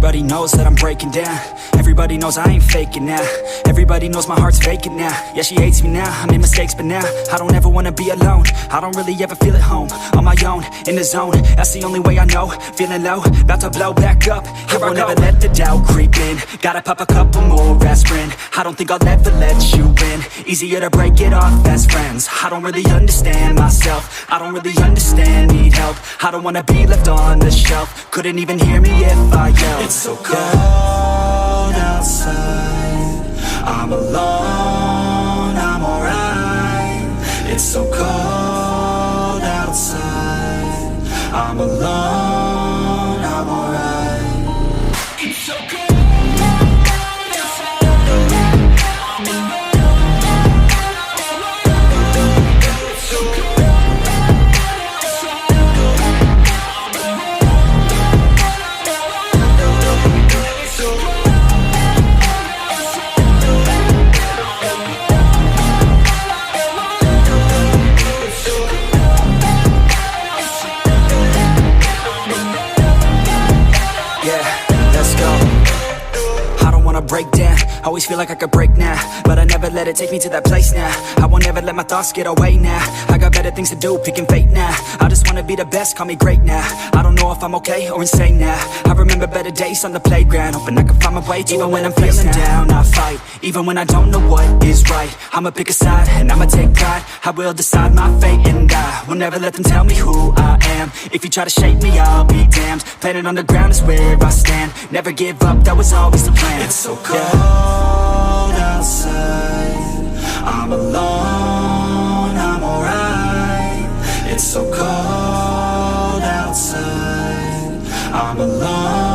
Everybody knows that I'm breaking down. Everybody knows I ain't faking now. Everybody knows my heart's vacant now. Yeah, she hates me now, I made mistakes but now I don't ever wanna be alone. I don't really ever feel at home. On my own, in the zone, that's the only way I know. Feeling low, about to blow back up. Here I won't ever let the doubt creep in. Gotta pop a couple more aspirin. I don't think I'll ever let you in. Easier to break it off best friends. I don't really understand myself. I don't really understand, need help. I don't wanna be left on the shelf. Couldn't even hear me if I yelled. It's so cold outside, I'm alone, I'm alright. It's so cold outside, I'm alone, I'm alright. It's so cold. Break down, always feel like I could break now, but I never let it take me to that place now. I won't ever let my thoughts get away now. I got better things to do, picking fate now. I just wanna be the best, call me great now. I don't know if I'm okay or insane now. I remember better days on the playground, hoping I can find my way to even when I'm feeling down, I fight, even when I don't know what is right. I'ma pick a side, and I'ma take pride. I will decide my fate, and I will never let them tell me who I am. If you try to shake me, I'll be damned. Planet on the ground is where I stand. Never give up, that was always the plan. It's so cold outside, I'm alone, I'm alright. It's so cold outside, I'm alone.